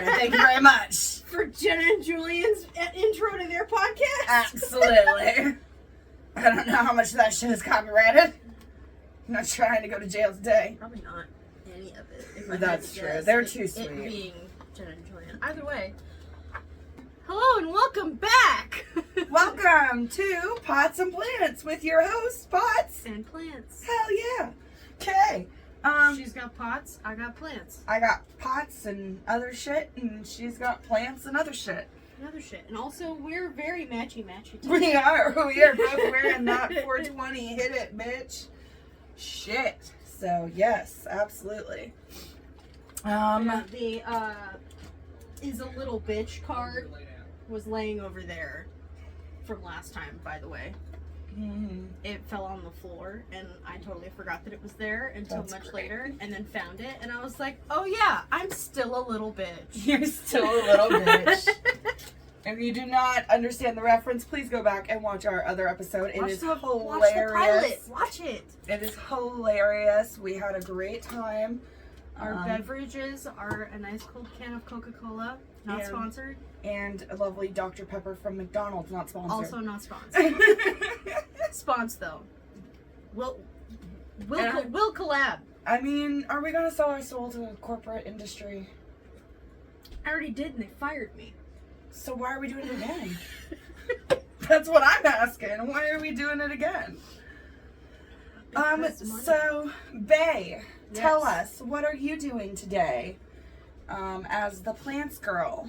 copyrighted. Thank you very much. For Jenna and Julian's intro to their podcast? Absolutely. I don't know how much of that shit is copyrighted. I'm not trying to go to jail today. Probably not any of it. If I had That's to true. guess. They're too It sweet. being Jenna and Julian. Either way. Hello and welcome back! Welcome to Pots and Plants with your host, Pots. And plants. Hell yeah. Okay. She's got pots, I got plants. I got pots and other shit, and she's got plants and other shit. And other shit. And also, we're very matchy-matchy today. We are both wearing that 420 hit it, bitch. Shit. So, yes, absolutely. The is a little bitch card was laying over there from last time, by the way. Mm-hmm. It fell on the floor, and I totally forgot that it was there until That's much great. later, and then found it, and I was like, oh yeah, I'm still a little bitch. You're still a little bitch. If you do not understand the reference, please go back and watch our other episode. It is Watch the hilarious. pilot. Watch it. It is hilarious. We had a great time. Our beverages are a nice cold can of Coca-Cola, not and- sponsored. And a lovely Dr. Pepper from McDonald's, not sponsored. Also not sponsored. Spons though. We'll collab. I mean, are we gonna sell our soul to the corporate industry? I already did, and they fired me. So why are we doing it again? That's what I'm asking. Why are we doing it again? Because money. So, Bae, tell Yes. us, what are you doing today as the plants girl?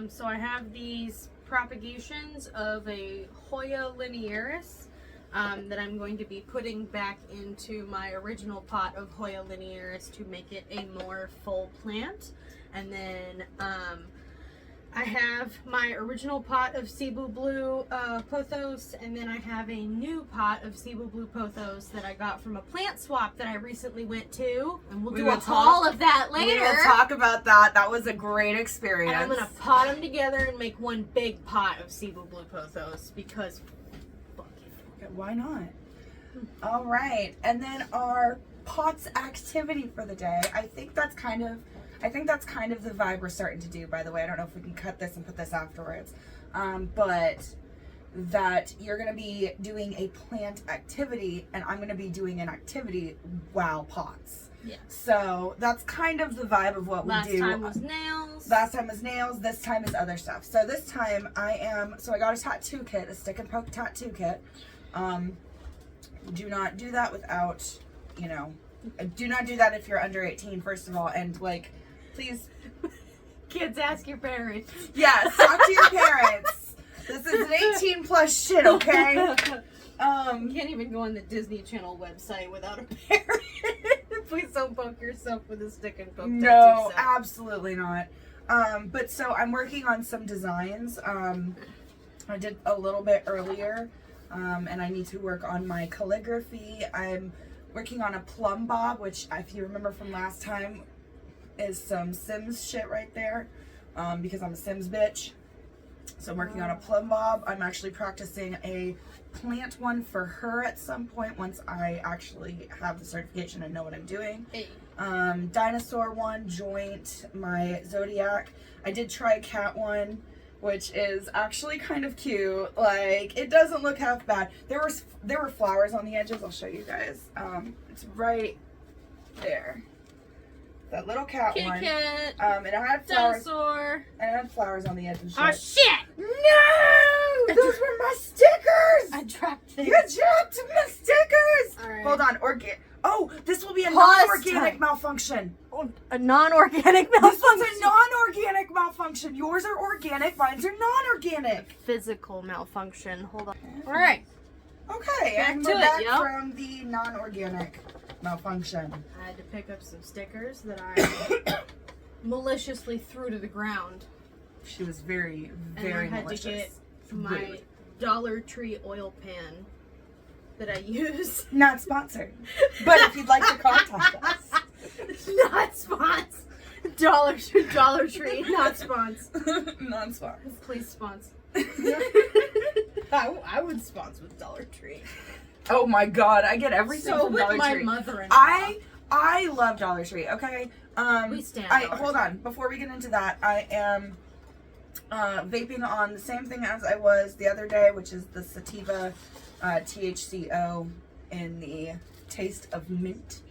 So I have these propagations of a Hoya linearis that I'm going to be putting back into my original pot of Hoya linearis to make it a more full plant. And then I have my original pot of Cebu Blue Pothos, and then I have a new pot of Cebu Blue Pothos that I got from a plant swap that I recently went to. And we'll do a haul of that later. We will talk about that. That was a great experience. And I'm gonna pot them together and make one big pot of Cebu Blue Pothos because fuck it. Why not? All right, and then our pots activity for the day. I think that's kind of the vibe we're starting to do. By the way, I don't know if we can cut this and put this afterwards, but that you're gonna be doing a plant activity, and I'm gonna be doing an activity while pots. Yeah. So that's kind of the vibe of what we do. Last time was nails. Last time was nails. This time is other stuff. So this time I got a tattoo kit, a stick and poke tattoo kit. Do not do that without, do not do that if you're under 18, first of all. And please. Kids, ask your parents. Yes, talk to your parents. This is an 18 plus shit, okay? You can't even go on the Disney Channel website without a parent. Please don't poke yourself with a stick and poke No, tattoo set. absolutely not. But so I'm working on some designs. I did a little bit earlier, and I need to work on my calligraphy. I'm working on a plumb bob, which, if you remember from last time, is some Sims shit right there, because I'm a Sims bitch. So I'm working on a plumb bob. I'm actually practicing a plant one for her at some point once I actually have the certification and know what I'm doing. Hey. Dinosaur one, joint, my zodiac. I did try a cat one, which is actually kind of cute. It doesn't look half bad. There were flowers on the edges. I'll show you guys. It's right there. That little cat Kitty one. cat. And it had flowers. Dinosaur. And it had flowers on the edge and shit. Oh shit! No! Those were my stickers! I dropped things. You dropped my stickers! Alright. Hold on, Oh, this will be a Pause non-organic time. malfunction. A non-organic This malfunction. one's a non-organic malfunction. Yours are organic, mine's are non-organic. Physical malfunction. Hold on. Alright. Okay, Back and to we're it, back yo. from the non-organic malfunction. I had to pick up some stickers that I maliciously threw to the ground. She was very, And very I had malicious. to get my Rude. Dollar Tree oil pan that I use. Not sponsored. But if you'd like to contact us. Not spons. Dollar Tree, not spons. Non-sponsor. Please spons. I would spons with Dollar Tree. Oh my god, I get everything So from would Dollar my Tree. mother-in-law. I love Dollar Tree. Okay. We stand Hold on. Before we get into that, I am vaping on the same thing as I was the other day, which is the Sativa THCO in the taste of mint.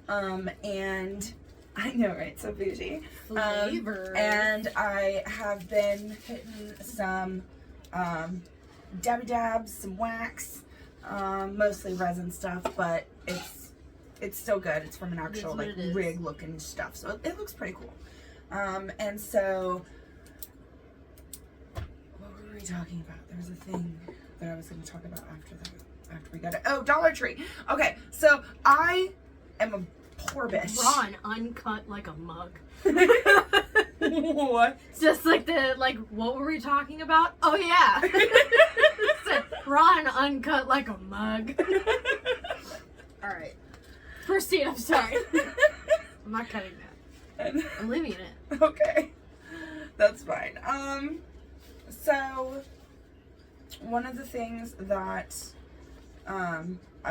And I know, right? So bougie. Flavor. And I have been hitting some dabby dabs, some wax, mostly resin stuff, but it's so good. It's from an actual like rig looking stuff, so it looks pretty cool. And so what were we talking about? There was a thing that I was going to talk about after that. After we got it. Oh, Dollar Tree. Okay, so I am a poor bitch. Ron uncut like a mug. What? Just like what were we talking about? Oh yeah. Said, Ron uncut like a mug. Alright. Proceed, I'm sorry. I'm not cutting that. I'm leaving it. Okay. That's fine. So one of the things that I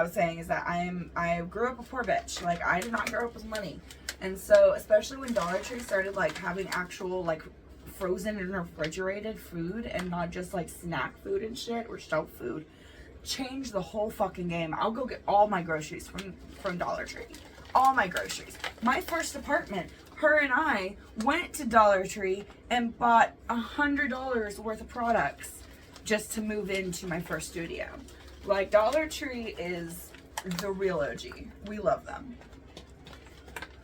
was saying is that I grew up a poor bitch. Like, I did not grow up with money. And so, especially when Dollar Tree started, like, having actual, like, frozen and refrigerated food and not just, like, snack food and shit or shelf food, changed the whole fucking game. I'll go get all my groceries from Dollar Tree. All my groceries. My first apartment, her and I went to Dollar Tree and bought $100 worth of products just to move into my first studio. Like, Dollar Tree is the real OG. We love them.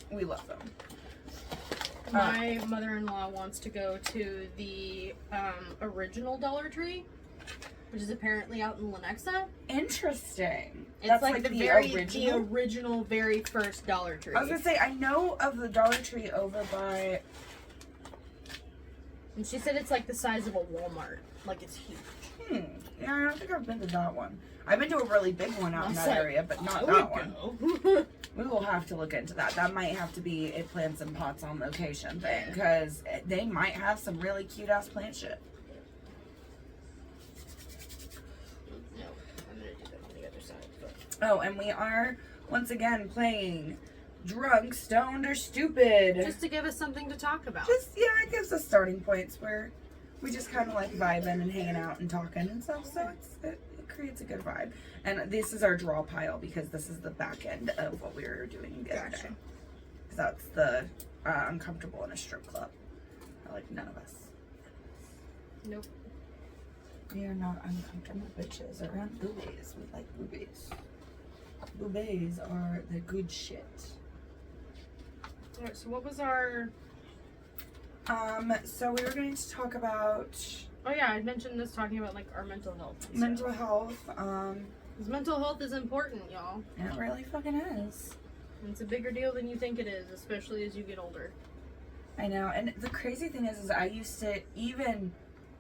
We love them. My mother-in-law wants to go to the original Dollar Tree, which is apparently out in Lenexa. Interesting. It's That's like the original, very first Dollar Tree. I was gonna say, I know of the Dollar Tree over by... And she said it's like the size of a Walmart. Like, it's huge. Yeah, I don't think I've been to that one. I've been to a really big one out in that area, but not I that would one. We will have to look into that. That might have to be a plants and pots on location thing, because they might have some really cute ass plant shit. No, I'm gonna do that on the other side. But... Oh, and we are once again playing Drunk, Stoned, or Stupid. Just to give us something to talk about. It gives us starting points where we just kind of like vibing and hanging out and talking and stuff. So it creates a good vibe. And this is our draw pile because this is the back end of what we were doing the other day. Because that's the uncomfortable in a strip club. Like, none of us. Nope. We are not uncomfortable bitches around boobies. We like boobies. Boobies are the good shit. Alright, so what was our... So we were going to talk about... Oh yeah, I mentioned this talking about like our mental health. Mental health. Because mental health is important, y'all. It really fucking is. It's a bigger deal than you think it is, especially as you get older. I know, and the crazy thing is I used to, even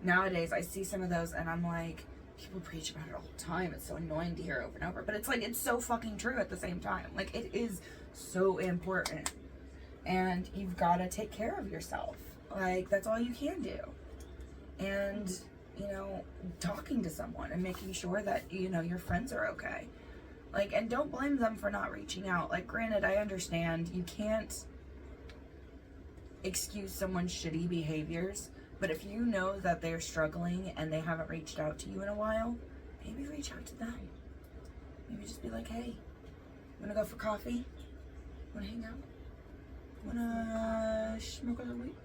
nowadays, I see some of those and I'm like, people preach about it all the time. It's so annoying to hear over and over. But it's like, it's so fucking true at the same time. Like, it is so important. And you've got to take care of yourself. Like, that's all you can do. And, you know, talking to someone and making sure that, you know, your friends are okay. Like, and don't blame them for not reaching out. Like, granted, I understand you can't excuse someone's shitty behaviors, but if you know that they're struggling and they haven't reached out to you in a while, maybe reach out to them. Maybe just be like, hey, wanna go for coffee? Wanna hang out? Wanna smoke a little weed?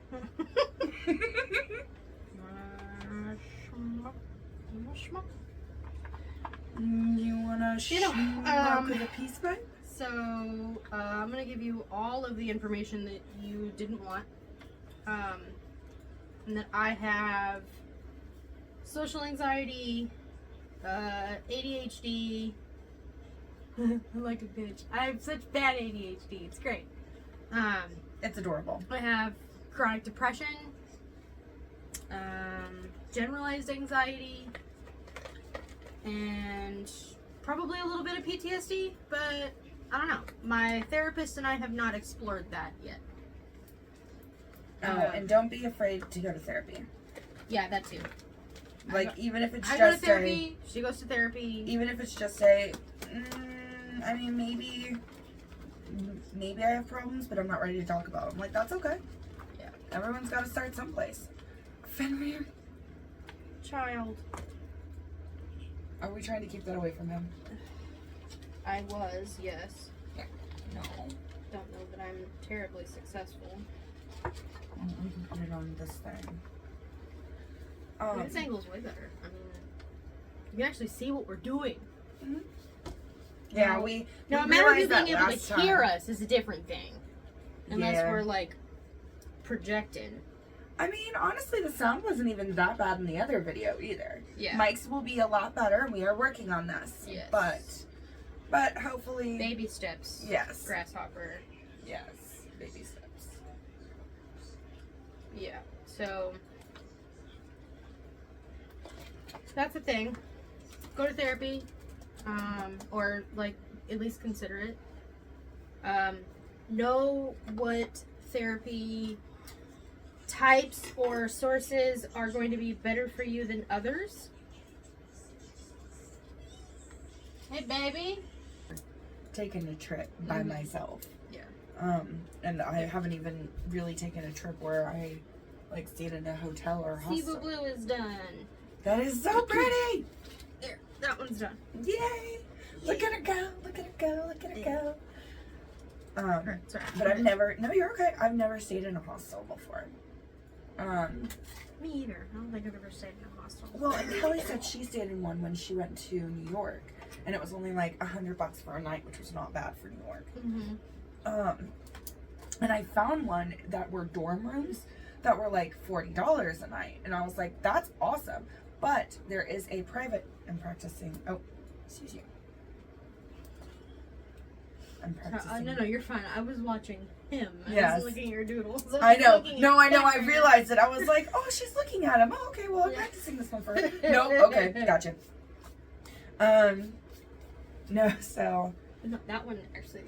You wanna smoke with a peace pipe? So, I'm gonna give you all of the information that you didn't want. And that I have social anxiety, ADHD. I'm like a bitch. I have such bad ADHD. It's great. It's adorable. I have chronic depression, generalized anxiety, and probably a little bit of PTSD, but I don't know. My therapist and I have not explored that yet. Oh, and don't be afraid to go to therapy. Yeah, that too. Like, even if it's I just go to therapy, she goes to therapy. even if it's just a, I mean, maybe maybe I have problems, but I'm not ready to talk about them. Like, that's okay. Yeah. Everyone's got to start someplace. Fenrir, Child. are we trying to keep that away from him? I was, yes. No. Don't know that I'm terribly successful. We can put it on this thing. This angle's way better. I mean, you can actually see what we're doing. Yeah, No. we Now, a matter of you realized being that able last to hear time. us is a different thing. Unless Yeah. we're like projecting. I mean, honestly, the sound wasn't even that bad in the other video either. Yeah. Mics will be a lot better, and we are working on this. Yes. But hopefully, Baby steps. yes, Grasshopper. yes, baby steps. Yeah. So that's the thing. Go to therapy. Or like at least consider it. Know what therapy types or sources are going to be better for you than others. Hey baby. Taking a trip by myself. Yeah. And I haven't even really taken a trip where I like stayed in a hotel or See hostel. Blue is done. That is so pretty! There, that one's done. Yay! Look at her go! Look at her go! Look at her go! Sorry. But I've never. No, you're okay. I've never stayed in a hostel before. Me either. I don't think I've ever stayed in a hostel. Well, and Kelly said she stayed in one when she went to New York, and it was only like $100 for a night, which was not bad for New York. Mm-hmm. And I found one that were dorm rooms that were like $40 a night, and I was like, that's awesome. But there is a private. I'm practicing. Oh, excuse you. I'm practicing. No, you're fine. I was watching him. I Yes. was looking at your doodles. I know. looking at No, I know. I Fenrir. realized it. I was like, oh, she's looking at him. Oh, okay. Well, I'm Yeah. practicing this one first. No, okay, gotcha. No. So, No, that one actually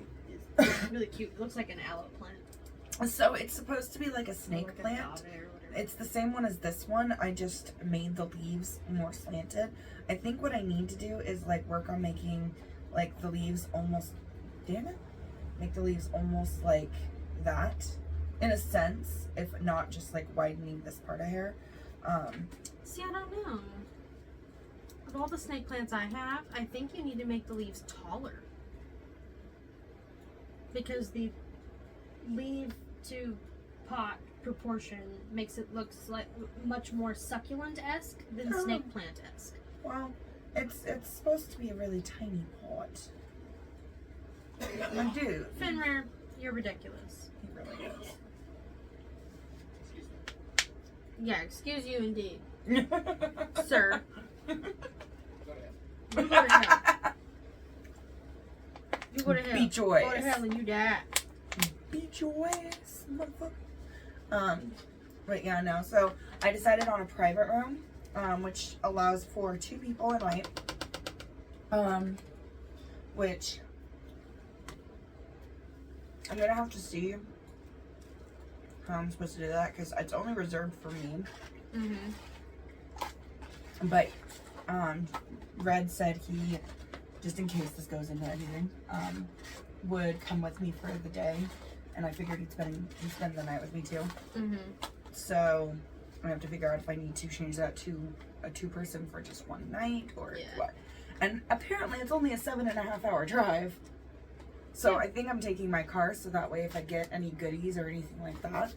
is really cute. It looks like an aloe plant. so it's supposed to be like a snake Or like a plant. agave or whatever. It's the same one as this one. I just made the leaves more slanted. I think what I need to do is like work on making like the leaves almost. Damn it! Make the leaves almost like that, in a sense, if not just like widening this part of hair. See, I don't know. Of all the snake plants I have, I think you need to make the leaves taller. Because the leaf to pot proportion makes it look like much more succulent-esque than Oh. snake plant-esque. Well, it's supposed to be a really tiny pot. My dude, Fenrir, you're ridiculous. he really is. Yeah, excuse you indeed. Sir. You go to hell. You go to hell. Beat your Go to ass. hell and you die. Beat your ass, motherfucker. But yeah, no. So I decided on a private room, which allows for 2 people a night. Which I'm gonna have to see how I'm supposed to do that because it's only reserved for me. Mm-hmm. But Red said he, just in case this goes into anything, would come with me for the day, and I figured he'd spend the night with me too. Mm-hmm. So I have to figure out if I need to change that to a 2-person for just one night or Yeah. what. And apparently it's only a 7.5-hour drive. So I think I'm taking my car so that way if I get any goodies or anything like that,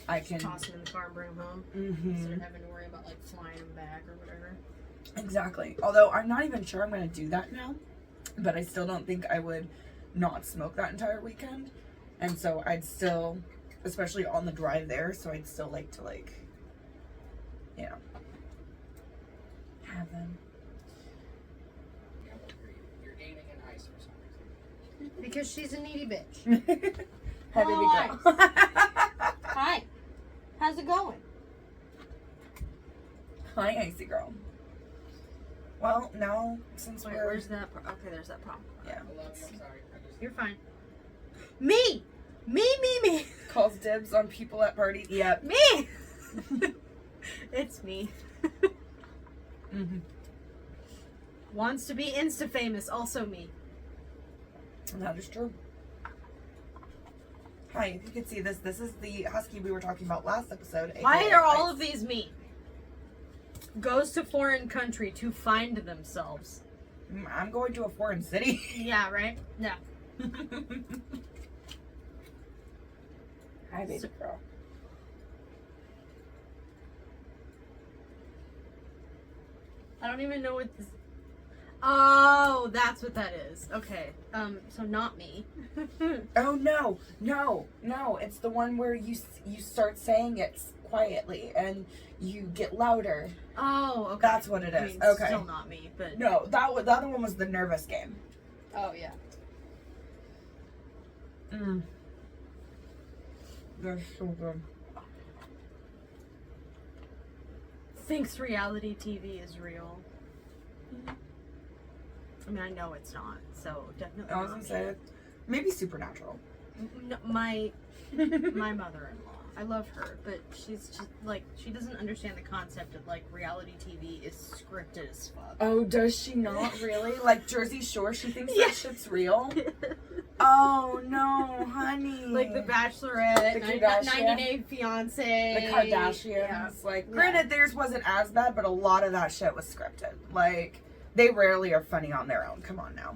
I can. Toss it in the car and bring them home. Mm-hmm. Instead of having to worry about like flying them back or whatever. Exactly. Although I'm not even sure I'm going to do that now. But I still don't think I would not smoke that entire weekend. And so I'd still, especially on the drive there, so I'd still like to have them. You're gaining an ice for some reason. Because she's a needy bitch. Hi, baby Nice. girl. Hi. How's it going? Hi, icy girl. Well, now since Wait, we're where's that? Okay, there's that problem. yeah, I love you. I'm sorry. You're fine. Me! Me! calls dibs on people at parties. Yep. Me! It's me. Mm-hmm. Wants to be Insta famous, also me. That is true. Hi, if you can see this, this is the husky we were talking about last episode. Why aka are all Ice. of these meat? Goes to foreign country to find themselves. I'm going to a foreign city. Yeah, right? Yeah. Hi, baby girl. I don't even know what this. Oh, that's what that is. Okay. So not me. Oh no, no! It's the one where you start saying it quietly and you get louder. Oh, okay. That's what it I is. mean, Okay. Still not me, but. No, the other one was the nervous game. Oh yeah. They're so good. Thinks reality TV is real. I mean, I know it's not, so definitely. I was not gonna say me. it. Maybe Supernatural. No, my mother-in-law. I love her, but she's just like she doesn't understand the concept of like reality TV is scripted as fuck. Oh, does she not really? Like Jersey Shore, she thinks Yeah. that shit's real? Oh no, honey. Like The Bachelorette, The 90 Kardashian. Day Fiance, The Kardashians. Yeah. Like, Yeah. granted, theirs wasn't as bad, but a lot of that shit was scripted. Like, they rarely are funny on their own. Come on now.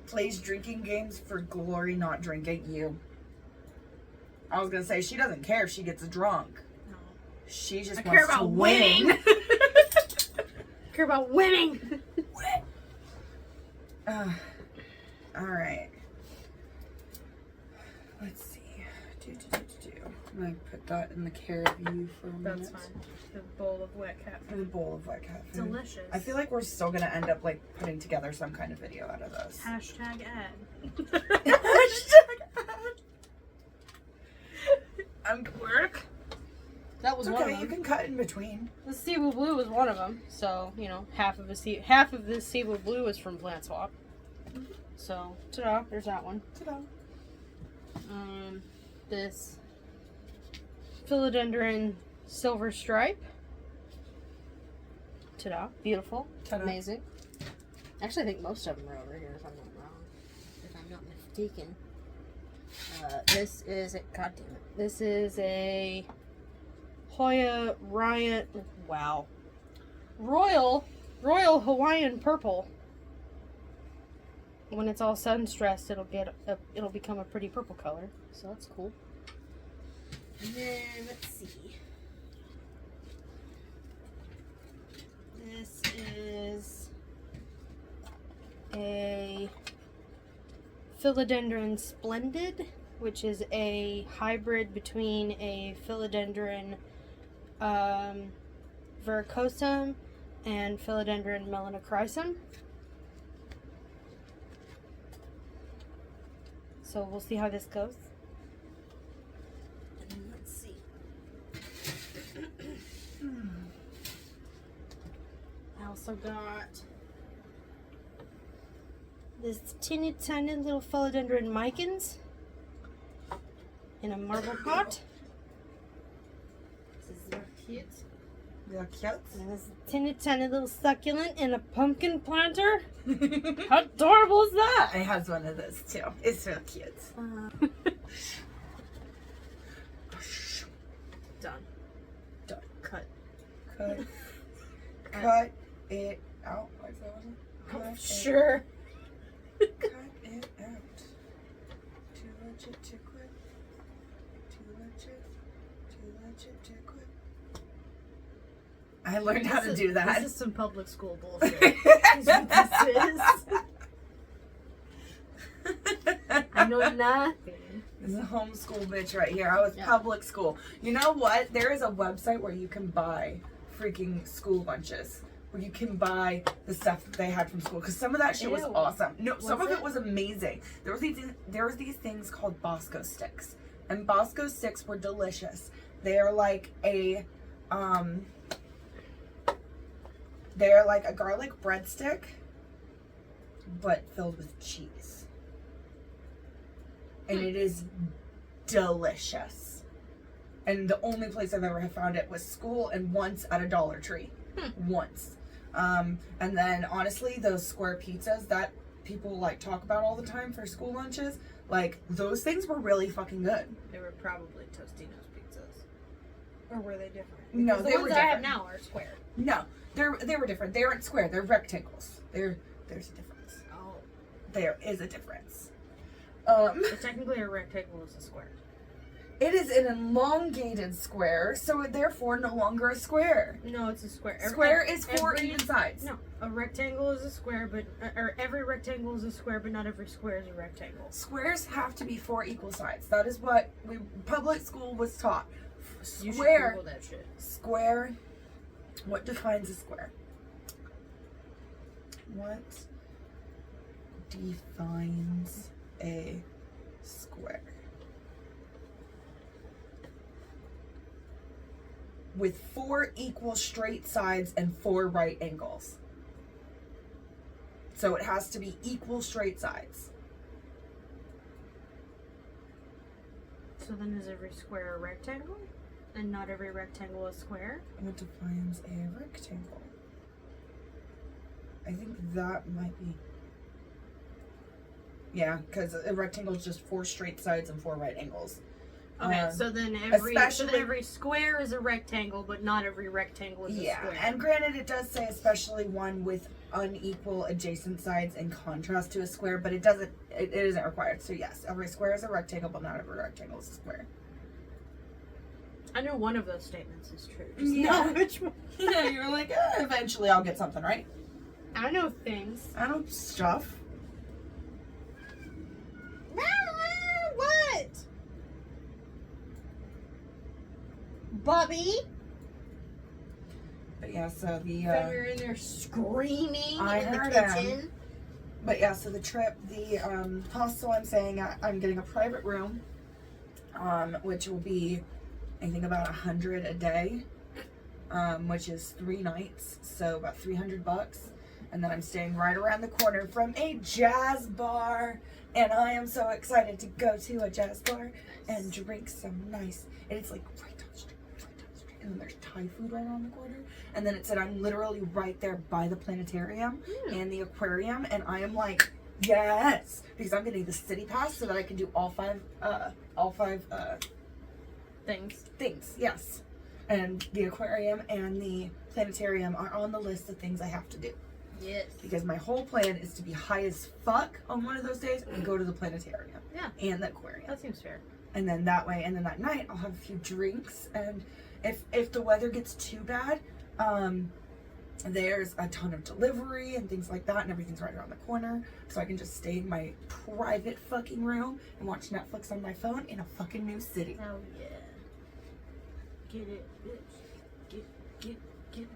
Plays drinking games for glory, not drinking you. I was gonna say, she doesn't care if she gets drunk. No. She just I wants care to about win. winning. Care about winning. Alright. Let's see. I'm gonna put that in the care of you for a minute. That's fine. The bowl of wet cat For the bowl of wet cat food. Delicious. I feel like we're still gonna end up like putting together some kind of video out of this. Hashtag ad. I'm work. That was one of Okay, you them. can cut in between. The Cebu Blue was one of them. So, you know, half of the Cebu Blue is from Plant Swap. So, ta-da, there's that one. Ta-da. This Philodendron Silver Stripe. Ta-da, beautiful, Ta-da. amazing. Actually, I think most of them are over here, if I'm not wrong. If I'm not mistaken. This is God damn it. This is a Hoya Ryan. Wow. Royal Hawaiian Purple. When it's all sun stressed, it'll become a pretty purple color. So that's cool. And then let's see. This is a Philodendron Splendid, which is a hybrid between a Philodendron verrucosum and Philodendron melanochrysum. So we'll see how this goes. And then let's see. I also got this teeny tiny little Philodendron micans in a marble pot. This is real cute. Real cute. And this teeny tiny little succulent in a pumpkin planter. How adorable is that? I has one of those too. It's real cute. Done. Done. Cut. Cut. Cut it out. Like that one? Cut Sure. It, cut it out. Too legit to quit. Too legit to quit. I learned how to do that. This is some public school bullshit. Is what this is. I know nothing. This is a homeschool bitch right here. I was Yeah. public school. You know what? There is a website where you can buy freaking school lunches. Where you can buy the stuff that they had from school. Because some of that shit was Ew. awesome. No, some Was of it it? was amazing. There was these things called Bosco sticks. And Bosco sticks were delicious. They are like a they're like a garlic breadstick, but filled with cheese. And it is delicious. And the only place I've ever have found it was school and once at a Dollar Tree. Once. And then honestly, those square pizzas, that people like talk about all the time for school lunches, like those things were really fucking good. They were probably Tostino's pizzas. Or were they different? No, Because they the were ones I have different. now are square. No, they were different. They aren't square. They're rectangles. There's a difference. Oh. There is a difference. But technically a rectangle is a square. It is an elongated square, so therefore no longer a square. No, it's a square. Square is four every- even sides. No, a rectangle is a square, but or every rectangle is a square, but not every square is a rectangle. Squares have to be four equal sides. That is what public school was taught. You should Square, Google that shit. square. What defines a square? What defines a square? With four equal straight sides and four right angles. So it has to be equal straight sides. So then is every square a rectangle? And not every rectangle a square? What defines a rectangle? I think that might be. Yeah, because a rectangle is just four straight sides and four right angles. Okay, so then every especially- square is a rectangle, but not every rectangle is a Yeah, square. and granted, it does say especially one with unequal adjacent sides in contrast to a square, but it isn't required. So yes, every square is a rectangle, but not every rectangle is a square. I know one of those statements is true. Just Yeah. not which one. Yeah, you're like, eventually I'll get something right. I know things. I know stuff. What? Bobby? But yeah, so the You're in there screaming I in the heard him. kitchen. But yeah, so the trip, the hostel I'm staying at, I'm getting a private room, which will be, I think, about $100 a day, which is 3 nights, so about $300. And then I'm staying right around the corner from a jazz bar, and I am so excited to go to a jazz bar and drink some nice. And it's like right down the street, and then there's Thai food right around the corner. And then it said I'm literally right there by the planetarium and the aquarium, and I am like, yes, because I'm getting the city pass so that I can do all five things. Yes, and the aquarium and the planetarium are on the list of things I have to do. Yes. Because my whole plan is to be high as fuck on one of those days and go to the planetarium. Yeah. And the aquarium. That seems fair. And then that way, and then that night, I'll have a few drinks. And if the weather gets too bad, there's a ton of delivery and things like that, and everything's right around the corner. So I can just stay in my private fucking room and watch Netflix on my phone in a fucking new city. Oh yeah. Get it, bitch. Get.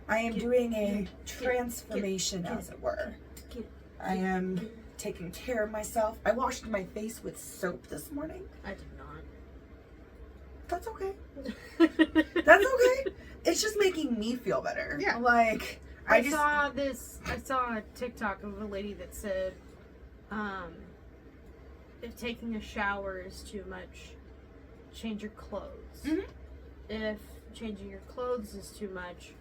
I am Get- doing a get- transformation, get- as it were. Get. I am taking care of myself. I washed my face with soap this morning. I did That's okay. not. That's okay. It's just making me feel better. Yeah. Like, I saw a TikTok of a lady that said, if taking a shower is too much, change your clothes. Mhm. If changing your clothes is too much,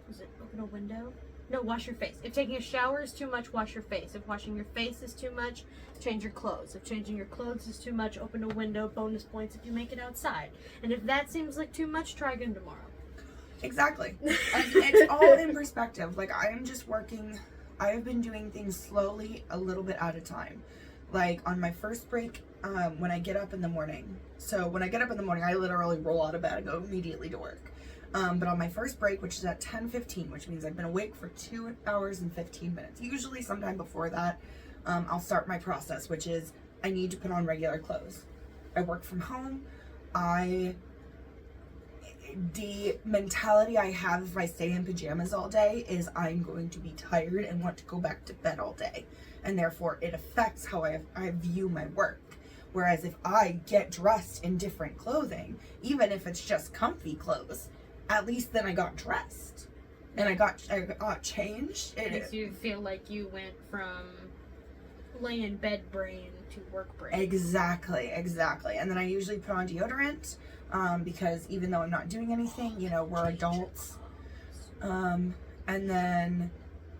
was it open a window? No, wash your face. If taking a shower is too much, wash your face. If washing your face is too much, change your clothes. If changing your clothes is too much, open a window, bonus points if you make it outside. And if that seems like too much, try again tomorrow. Exactly. And it's all in perspective. Like, I am just working, I have been doing things slowly, a little bit at a time. Like, on my first break, when I get up in the morning. So, when I get up in the morning, I literally roll out of bed and go immediately to work. But on my first break, which is at 10:15, which means I've been awake for 2 hours and 15 minutes. Usually sometime before that, I'll start my process, which is I need to put on regular clothes. I work from home. The mentality I have if I stay in pajamas all day is I'm going to be tired and want to go back to bed all day. And therefore it affects how I view my work. Whereas if I get dressed in different clothing, even if it's just comfy clothes, at least then I got dressed. And I got changed. It makes you feel like you went from lay in bed brain to work brain. Exactly. And then I usually put on deodorant, because even though I'm not doing anything, we're adults. And then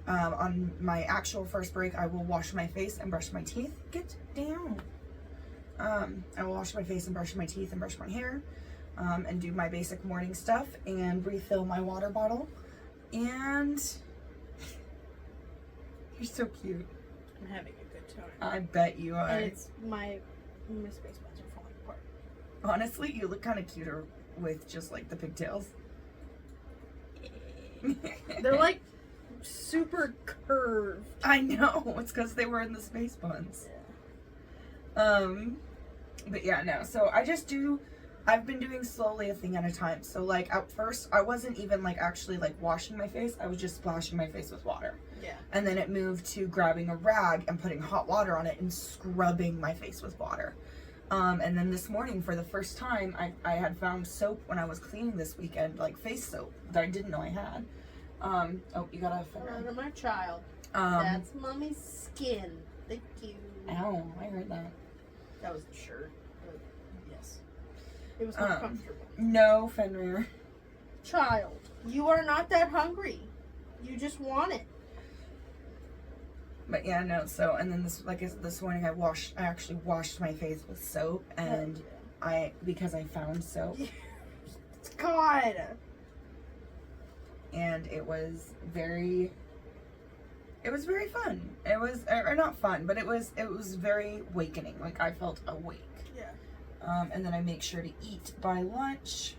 On my actual first break, I will wash my face and brush my teeth. Get down. I will wash my face and brush my teeth and brush my hair, and do my basic morning stuff and refill my water bottle. And you're so cute. I'm having a good time. I bet you are. And it's my space buds are falling apart. Honestly, you look kind of cuter with just like the pigtails. They're like super curved. I know. It's because they were in the space buns. But yeah, no. So I've been doing slowly a thing at a time. So like at first, I wasn't even like actually like washing my face. I was just splashing my face with water. Yeah. And then it moved to grabbing a rag and putting hot water on it and scrubbing my face with water. And then this morning, for the first time, I had found soap when I was cleaning this weekend, like face soap that I didn't know I had. Oh, you gotta Out of my child. Um, That's mommy's skin. Thank you. Ow, I heard that. That was the shirt. But yes. It was not comfortable. No, Fenrir. Child, you are not that hungry. You just want it. But yeah, no. So and then this morning I actually washed my face with soap, and because I found soap, God. and it was very fun. It was or not fun, but it was very awakening. Like I felt awake. Yeah. And then I make sure to eat by lunch,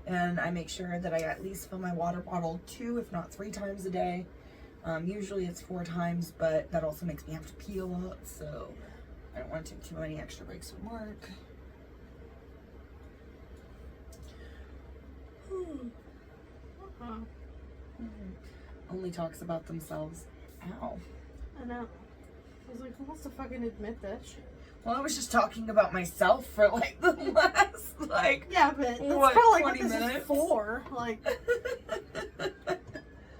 and I make sure that I at least fill my water bottle 2, if not 3 times a day. Usually it's 4 times, but that also makes me have to pee a lot, so I don't want to take too many extra breaks from work. Only talks about themselves. Ow. I know. I was like, who wants to fucking admit that shit? Well, I was just talking about myself for like the last Yeah, but that's what, kind of like 20 what this minutes? is for. Like,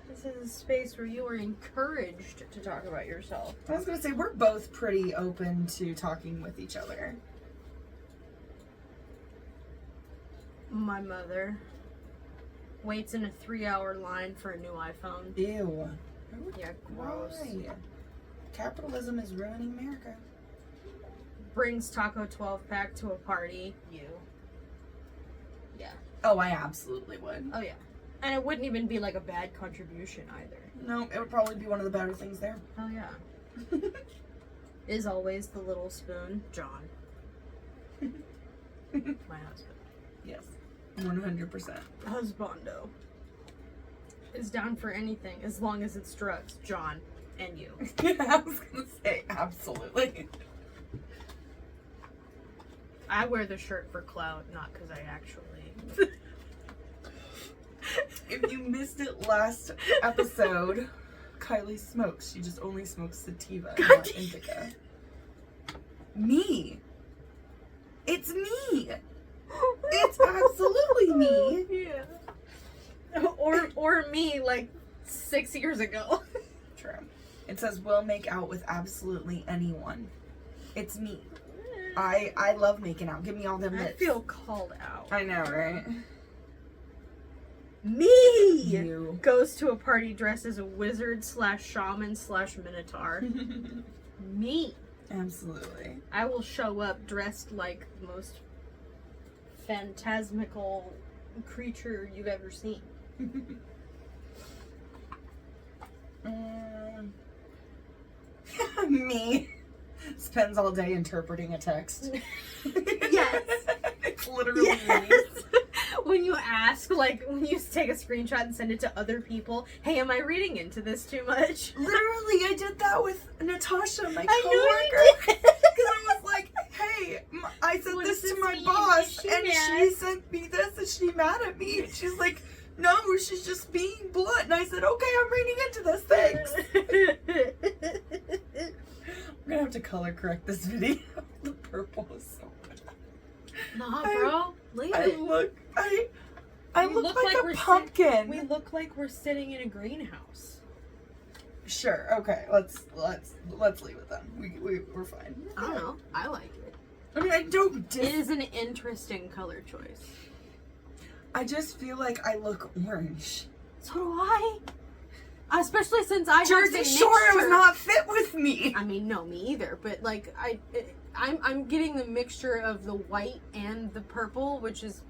this is a space where you are encouraged to talk about yourself. I was gonna say we're both pretty open to talking with each other. My mother waits in a 3-hour line for a new iPhone. Ew. Yeah, gross. Why? Capitalism is ruining America. Brings Taco 12-pack to a party. You. Yeah. Oh, I absolutely would. Oh, yeah. And it wouldn't even be like a bad contribution either. No, it would probably be one of the better things there. Oh, yeah. Is always the little spoon, John. My husband. Yes, 100%. Husbando. Is down for anything as long as it's drugs, John. And you. I was gonna say absolutely. I wear the shirt for clout, not because I actually. If you missed it last episode, Kylie smokes. She just only smokes sativa, not indica. Me. It's me. It's absolutely me. Yeah. Or me like 6 years ago. True. It says we'll make out with absolutely anyone. It's me. I love making out. Give me all them I lips. feel called out. I know, right? Me You. goes to a party dressed as a wizard / shaman / minotaur. Me. Absolutely. I will show up dressed like the most phantasmical creature you've ever seen. Me spends all day interpreting a text. Yes. It's literally me. Yes. When you ask, like, when you take a screenshot and send it to other people, hey, am I reading into this too much? Literally, I did that with Natasha, my I know coworker. you did. Because I was like, hey, I sent What this does to this my mean? boss, Is she and mad? she sent me this, and she mad at me. And she's like, no, she's just being blunt. And I said, okay, I'm reading into this, thanks. I'm gonna have to color correct this video. The purple is so good. Nah, bro. Leave I it. look We look like like a we're pumpkin. We look like we're sitting in a greenhouse. Sure, okay, let's leave it then. We're fine. I don't know. I like it. I mean, I don't It is an interesting color choice. I just feel like I look orange. So do I. Especially since I have Jersey the Shore was mixture- not fit with me. I mean, no, me either. But like, I'm getting the mixture of the white and the purple, which is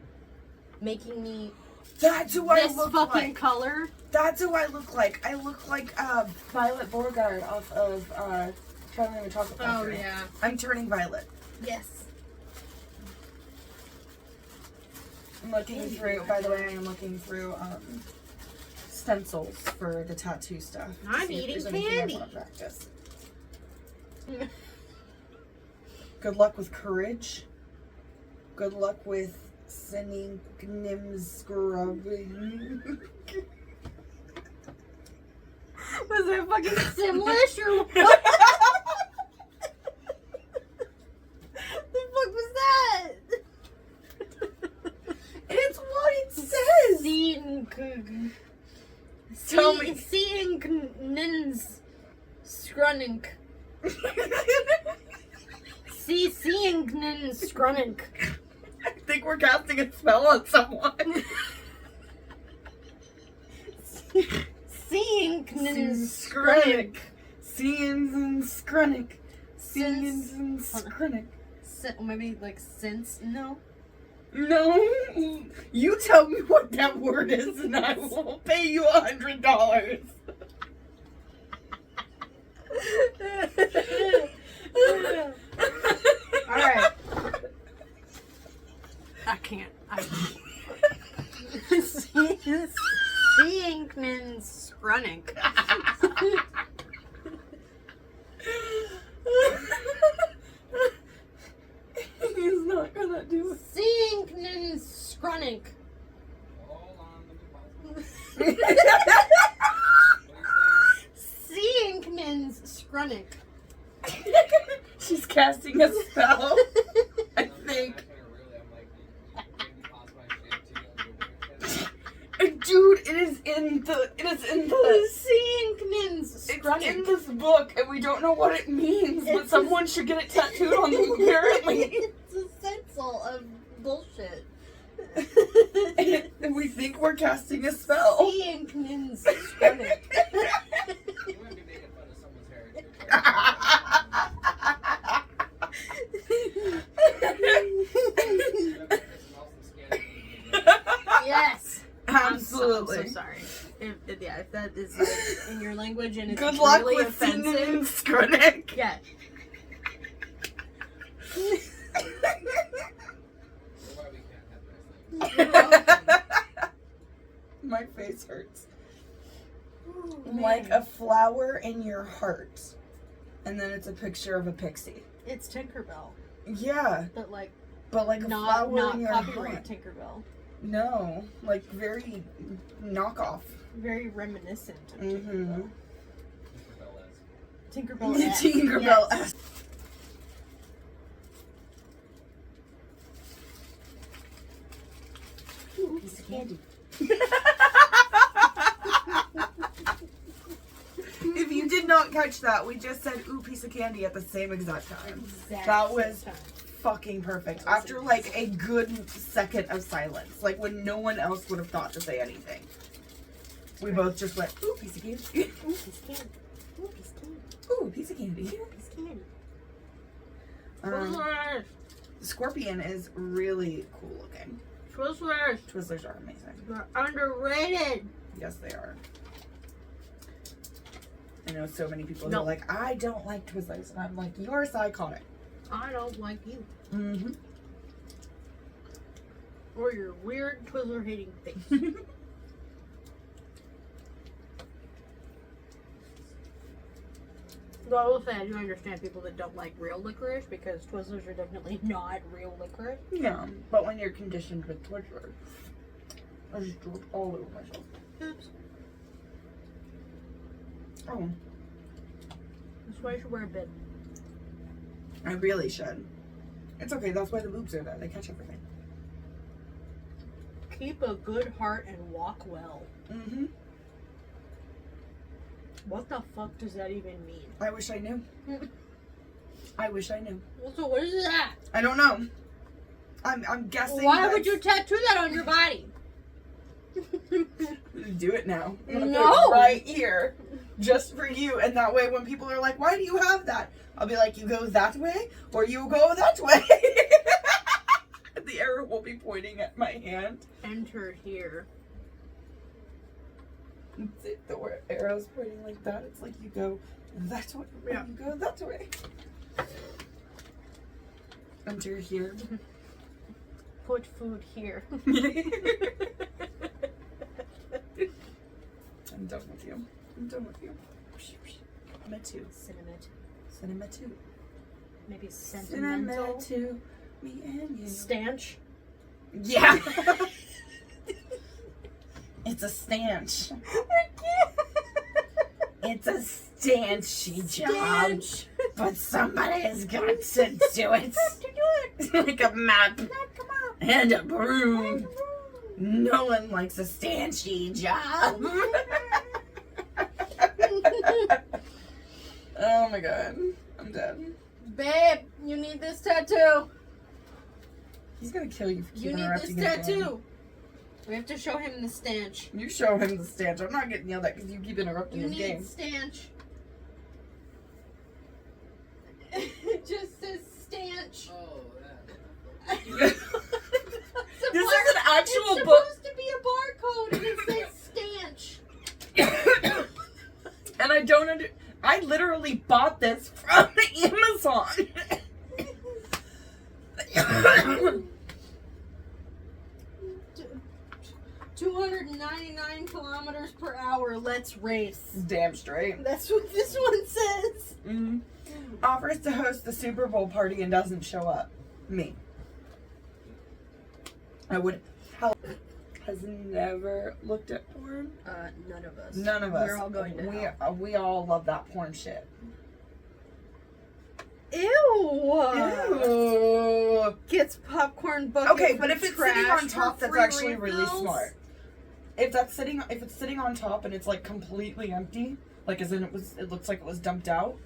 making me That's who I this look fucking like. color. That's who I look like. I look like Violet Beauregard off of Charlie and the Chocolate Factory. I'm turning violet. Yes. I'm looking through, by the way, I am looking through stencils for the tattoo stuff. to I'm see if eating there's anything I candy. wanna practice. Good luck with courage. Good luck with sending scrubbing. Was it fucking Simlish or what? The fuck was that? It's what it says! Tell me. Seeing nins scrunning. Seeing nins scrunning. I think we're casting a spell on someone. Seeing nins scrunning. Scrunnick. Seeins and Scrunnick. Seins and Scrunnick. Maybe like since no. No, you tell me what that word is, and I will pay you $100. All right. I can't. Seeing nins scrunning. He's not gonna do it. Seeing nins scrunning. Hold on, let me pause. What Seeing nins scrunning. She's casting a spell. I do you say? think. I'm like, maybe pause my shit to get Dude, it is in the Seeing nins it's in scrunning. this book, and we don't know what it means, but someone should get it tattooed on them apparently. It's a stencil of bullshit. And we think we're casting a spell. Seeing nins scrunning. You wouldn't be making fun of someone's heritage. Yes. Absolutely. I'm so sorry. If that is like in your language and it's Good luck really with singing offensive. Skrunnick. Yeah. Why we can't have nice things. My face hurts. Ooh, Like man. a flower in your heart. And then it's a picture of a pixie. It's Tinkerbell, Yeah, but like but like a not flower in your copyright heart. Tinkerbell. No, like very knockoff. Very reminiscent of Mm-hmm. Tinkerbell. Tinkerbell is. Tinkerbell. Tinkerbell. Ooh, piece of candy. If you did not catch that, we just said ooh piece of candy at the same exact time. Exact That same was time. fucking perfect. That was After like a good second of silence. Like when no one else would have thought to say anything. We both just went, ooh piece of candy. Ooh, piece of candy. Ooh, piece of candy. Ooh, piece of candy. Ooh, piece of candy. Um, Scorpion is really cool looking. Twizzlers. Twizzlers are amazing. They're underrated. Yes, they are. I know so many people who No. are like, I don't like Twizzlers. And I'm like, you're psychotic. I don't like you. Mm-hmm. Or your weird Twizzler hating face. Though I will say I do understand people that don't like real licorice because Twizzlers are definitely not real licorice. Yeah, but when you're conditioned with Twizzlers, I just drew it all over myself. Oops. Oh, That's why you should wear a bib. I really should. It's okay, that's why the boobs are there. They catch everything. Keep a good heart and walk well. Mm-hmm. What the fuck does that even mean? I wish I knew. I wish I knew. So what is that? I don't know. I'm guessing. Why would that's- you tattoo that on your body? Do it now. I'm gonna No. put it right here. Just for you. And that way when people are like, why do you have that? I'll be like, you go that way or you go that way. The arrow will be pointing at my hand. Enter here. The arrow's pointing like that. It's like you go that way. Yeah. You go that way. Enter here. Put food here. I'm done with you. I'm done with you. Me too. Cinema. Cinema too. Maybe sentimental. Cinema too. Me and you. Stanch. Yeah. It's a stanch. It's a stanchy job. But somebody has got to do it. Like a map and a broom. No one likes a stanchy job. Oh my god. I'm dead. Babe, you need this tattoo. He's gonna kill you for You keeping need interrupting this his game. tattoo. We have to show him the stanch. You show him the stanch. I'm not getting yelled at because you keep interrupting You his need game. stanch. It just says stanch. Oh, This is an actual It's book. supposed to be a barcode and it says stanch. And I don't I literally bought this from Amazon. T- 299 kilometers per hour. Let's race. Damn straight. That's what this one says. Offers to host the Super Bowl party and doesn't show up. Me. I would. Hell has never looked at porn. None of us. None of us. We're all going to hell. We all love that porn shit. Ew. Ew. Gets popcorn bucket. Okay, for but if it's sitting trash on top, for that's free actually really refills. smart. If it's sitting on top and it's like completely empty, like as in it looks like it was dumped out,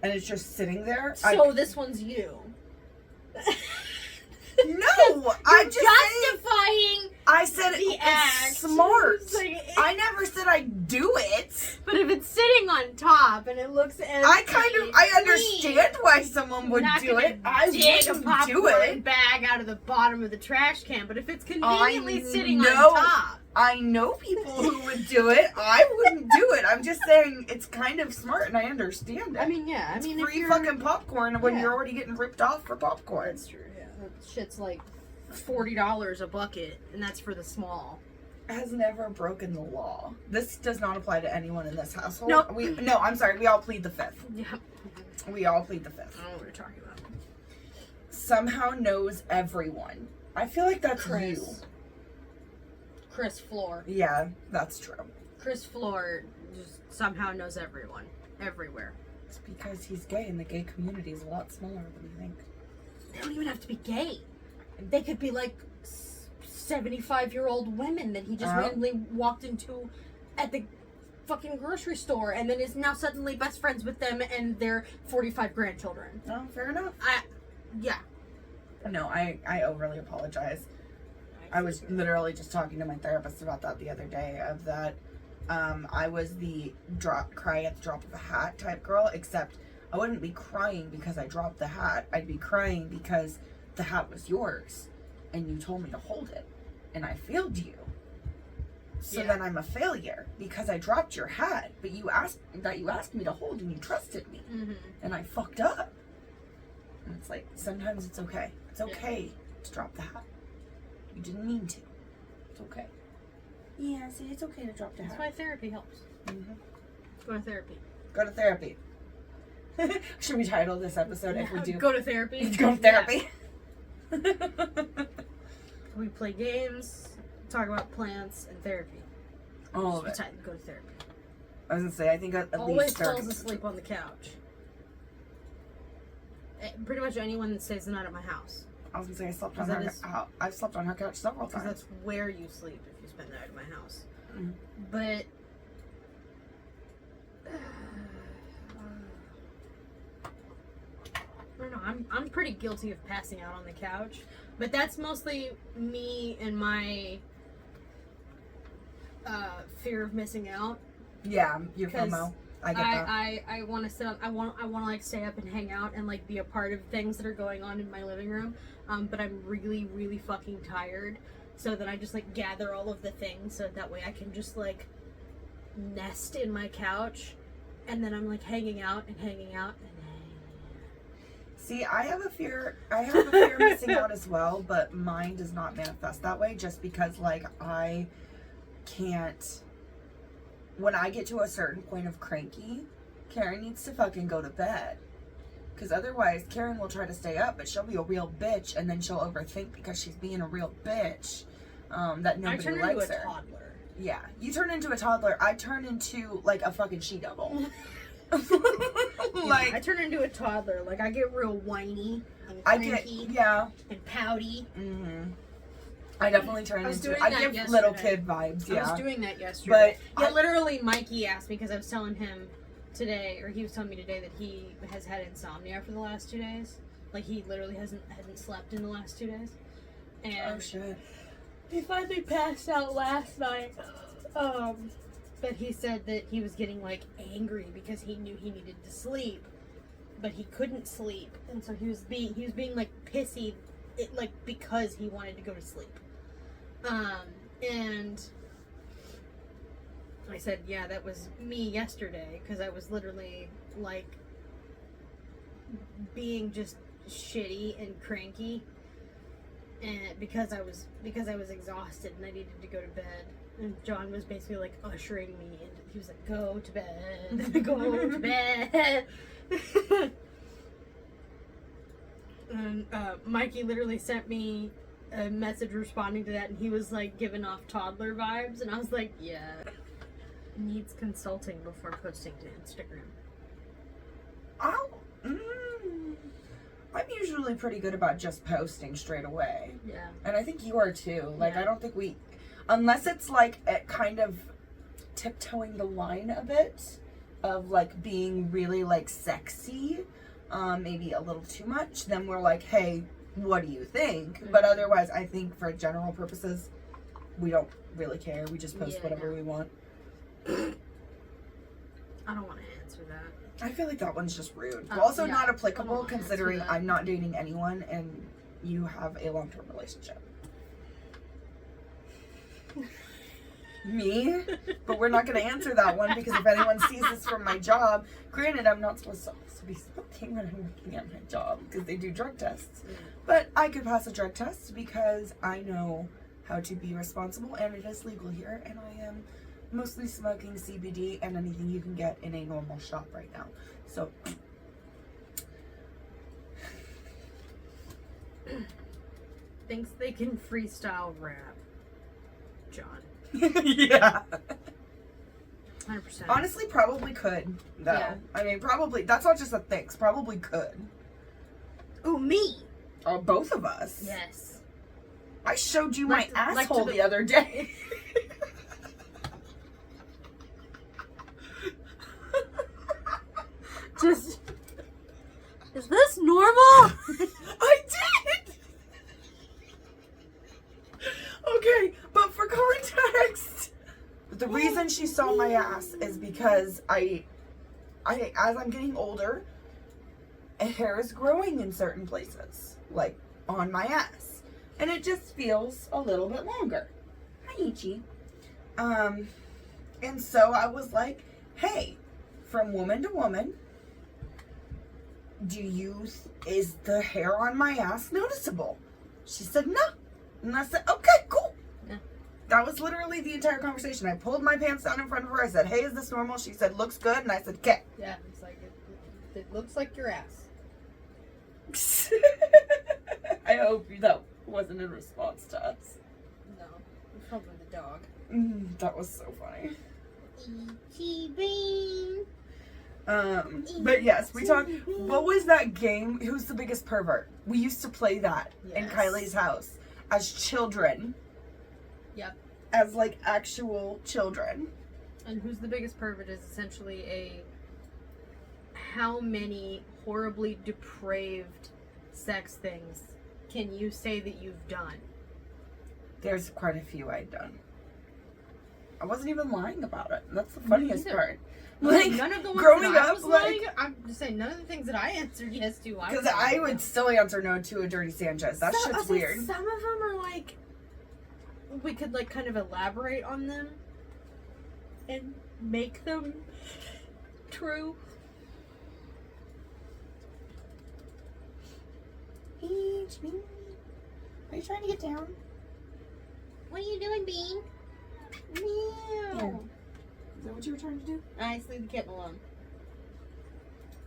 and it's just sitting there. So this one's you. No, I'm just saying. justifying. I said the it's act. smart. It's like, I never said I'd do it. But if it's sitting on top and it looks empty, I understand why someone would not do gonna it. I dig a wouldn't popcorn do it. bag out of the bottom of the trash can. But if it's conveniently sitting know. on top, I know people who would do it. I wouldn't do it. I'm just saying it's kind of smart and I understand it. I mean, yeah. it's I mean, free if you're, fucking popcorn when Yeah. you're already getting ripped off for popcorn. That's true. Yeah, that shit's like $40 a bucket, and that's for the small. Has never broken the law. This does not apply to anyone in this household. Nope. I'm sorry. We all plead the fifth. Yeah. We all plead the fifth. I don't know what you're talking about. Somehow knows everyone. I feel like that's you. Chris Floor. Yeah, that's true. Chris Floor just somehow knows everyone, everywhere. It's because he's gay and the gay community is a lot smaller than you think. They don't even have to be gay. They could be like 75-year-old women that he just randomly walked into at the fucking grocery store and then is now suddenly best friends with them and their 45 grandchildren. Oh, fair enough. Yeah. No, I overly apologize. I was literally just talking to my therapist about that the other day, of that I was the cry at the drop of a hat type girl, except I wouldn't be crying because I dropped the hat. I'd be crying because the hat was yours and you told me to hold it and I failed you. So then I'm a failure because I dropped your hat, but you asked me to hold and you trusted me. Mm-hmm. And I fucked up. And it's like, sometimes it's okay. It's okay to drop the hat. You didn't mean to. It's okay. Yeah, see, it's okay to drop the That's hat. why therapy helps. Mm-hmm. Go to therapy. Go to therapy. Should we title this episode if we do? Go to therapy. Go to therapy. We play games, talk about plants, and therapy. All of Just it. Go to therapy. I was gonna say, I think at Always least falls asleep on the couch. Pretty much anyone that stays the night at my house. I was gonna say I slept on That her. is- I've slept on her couch several Because times. that's where you sleep if you spend the night at my house. Mhm. But I don't know. I'm pretty guilty of passing out on the couch, but that's mostly me and my fear of missing out. Yeah, your 'Cause FOMO. I get that. I want to sit up. I want to like stay up and hang out and like be a part of things that are going on in my living room. But I'm really fucking tired. So then I just like gather all of the things so that way I can just like nest in my couch, and then I'm like hanging out and hanging out and See, I have a fear of missing out as well, but mine does not manifest that way just because, like, I can't. When I get to a certain point of cranky, Karen needs to fucking go to bed. Because otherwise, Karen will try to stay up, but she'll be a real bitch, and then she'll overthink because she's being a real bitch that nobody I turn likes into a her. toddler. Yeah, you turn into a toddler. I turn into, like, a fucking she-devil. I turn into a toddler. Like I get real whiny and cranky and pouty. Mm-hmm. I definitely turn into. I give yesterday. little kid vibes. Yeah, I was doing that yesterday. But literally, Mikey asked me because I was telling him today, or he was telling me today that he has had insomnia for the last 2 days. Like he literally hasn't slept in the last 2 days. And oh shit. he finally passed out last night. But he said that he was getting like angry because he knew he needed to sleep, but he couldn't sleep, and so he was being like pissy, like because he wanted to go to sleep. And I said, yeah, that was me yesterday because I was literally like being just shitty and cranky, and because I was exhausted and I needed to go to bed. And John was basically like ushering me into. He was like, "Go to bed, go to bed." And Mikey literally sent me a message responding to that, and he was like giving off toddler vibes, and I was like, "Yeah." Needs consulting before posting to Instagram. I'm usually pretty good about just posting straight away. Yeah. And I think you are too. Like Yeah. I don't think unless it's like kind of tiptoeing the line a bit of like being really like sexy, maybe a little too much, then we're like, hey, what do you think? Mm-hmm. But otherwise, I think for general purposes, we don't really care. We just post whatever we want. I don't want to answer that. I feel like that one's just rude. Oh, Also yeah. not I applicable don't wanna considering answer that. I'm not dating anyone and you have a long-term relationship. Me? But we're not going to answer that one because if anyone sees this from my job, granted I'm not supposed to be smoking when I'm working at my job because they do drug tests. But I could pass a drug test because I know how to be responsible and it is legal here and I am mostly smoking CBD and anything you can get in a normal shop right now. So Thinks they can freestyle rap. John. yeah. 100%. Honestly, probably could though. Yeah. I mean, probably that's not just a thinks. Probably could. Ooh, me. Or both of us. Yes. I showed you Like my to- like asshole to the other day. Just. Is this normal? I did. Okay, but for context, the reason she saw my ass is because I as I'm getting older, hair is growing in certain places, like on my ass, and it just feels a little bit longer. Hi, Ichi. And so I was like, hey, from woman to woman, is the hair on my ass noticeable? She said no. And I said, okay, cool. Yeah. That was literally the entire conversation. I pulled my pants down in front of her. I said, hey, is this normal? She said, looks good. And I said, okay. Yeah, it's like it looks like your ass. I hope that wasn't in response to us. No, it's probably the dog. That was so funny. Itchy bean. But yes, we talked. What was that game? Who's the biggest pervert? We used to play that in Yes. Kylie's house as children. Yep. As like actual children. And who's the biggest pervert is essentially how many horribly depraved sex things can you say that you've done? There's quite a few I'd done. I wasn't even lying about it. That's the funniest neither. part. Like, Like, none of the ones growing that I up, was like- lying, I'm just saying none of the things that I answered yes to. because I would still answer no to a Dirty Sanchez. That So- I shit's was like, weird. some of them are like, we could like kind of elaborate on them and make them true. Peach, are you trying to get down? What are you doing, Bean? Here. Meow. Is that what you were trying to do? Nice, leave the kitten alone.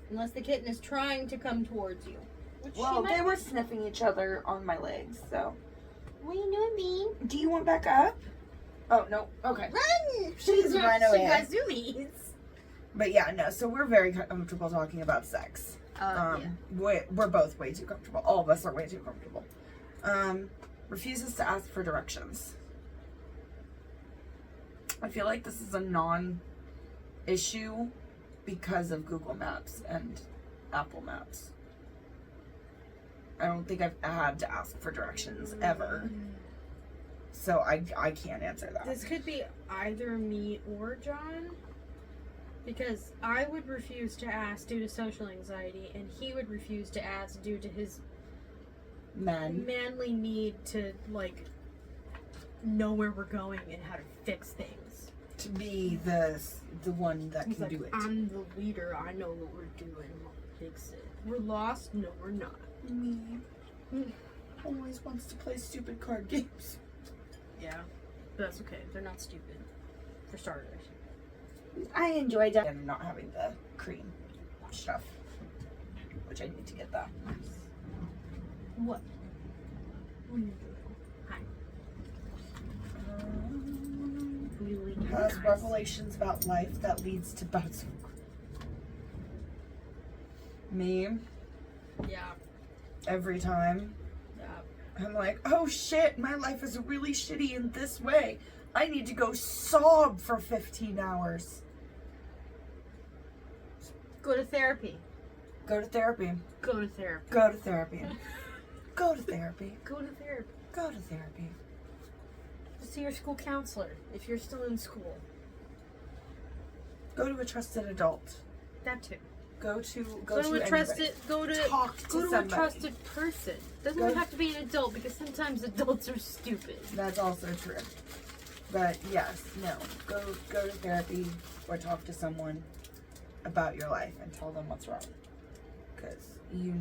Unless the kitten is trying to come towards you. Which she Well, might they were sniffing each other on my legs, so. What are you doing, Bean? Do you want back up? Oh, no. Okay. Run! She's run away. She got zoomies. But yeah, no, so we're very comfortable talking about sex. Yeah. We're both way too comfortable. All of us are way too comfortable. Refuses to ask for directions. I feel like this is a non-issue because of Google Maps and Apple Maps. I don't think I've had to ask for directions ever. So I can't answer that. This could be either me or John. Because I would refuse to ask due to social anxiety, and he would refuse to ask due to his Men. manly need to, like, know where we're going and how to fix things. To be the one that He's can like, do it. I'm the leader, I know what we're doing, I'll fix it. We're lost? No, we're not. Me. Always wants to play stupid card games. Yeah. But that's okay, they're not stupid. For starters. I enjoy that. And not having the cream stuff. Which I need to get that. What? What are you doing? Hi. Has revelations about life that leads to bouts. Me, Yeah. every time. Yeah. I'm like, oh shit, my life is really shitty in this way. I need to go sob for 15 hours. Go to therapy. Go to therapy. Go to therapy. Go to therapy. Go to therapy. Go to therapy. Go to therapy. See your school counselor if you're still in school. Go to a trusted adult. That too. Go to Go to a anybody. trusted. Go to Talk to go to somebody. a trusted person. Doesn't Go- even have to be an adult because sometimes adults are stupid. That's also true. But yes, no. Go to therapy or talk to someone about your life and tell them what's wrong. Because you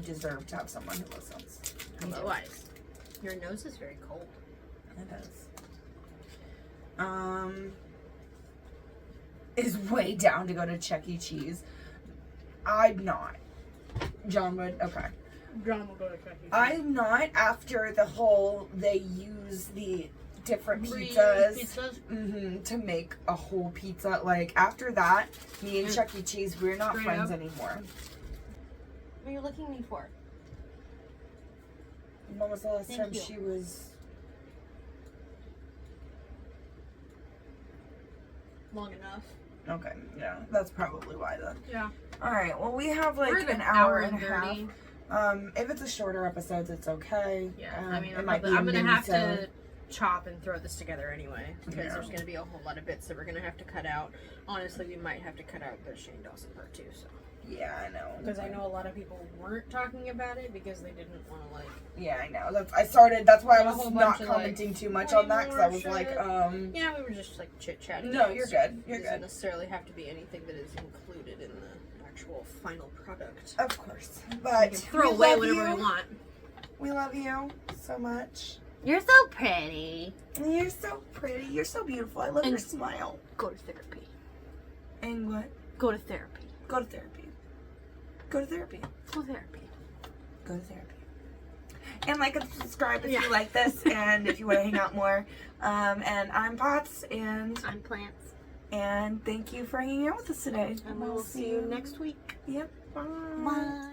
deserve to have someone who listens. You do. Otherwise, your nose is very cold. It is. Is way down to go to Chuck E. Cheese. I'm not. John would. Okay. John will go to Chuck E. Cheese. I'm not after the whole they use the different Reuse pizzas, to make a whole pizza. Like after that, me and Mm. Chuck E. Cheese, we're not Straight friends up. anymore. What are you looking at me for? When was the last Thank time you. she was? Long enough. Okay, yeah, that's probably why then. Yeah. All right, well we have like We're at an hour and a 30. half. If it's a shorter episodes, it's okay. Yeah. I mean, it I'm might be a gonna have mini-sode. to chop and throw this together anyway because Yeah. there's gonna be a whole lot of bits that we're gonna have to cut out. Honestly, we might have to cut out the Shane Dawson part 2. So. Yeah, I know. Because I know a lot of people weren't talking about it because they didn't want to like. Yeah, I know. That's That's why I A was whole not bunch of, like, commenting too much on that because I was more like, shit. Yeah, we were just like chit chatting. No, you're good. You're It doesn't good. necessarily have to be anything that is included in the actual final product. Of course, We but can throw we away love whatever you. we want. We love you so much. You're so pretty. And you're so pretty. You're so beautiful. I love your And- smile. Go to therapy. And what? Go to therapy. Go to therapy. Go to therapy. Go to therapy. Go to therapy. And like and subscribe if Yeah. you like this and if you want to hang out more. And I'm Potts and I'm Plants. thank you for hanging out with us today. And we will see you next week. Yep. Bye. Bye.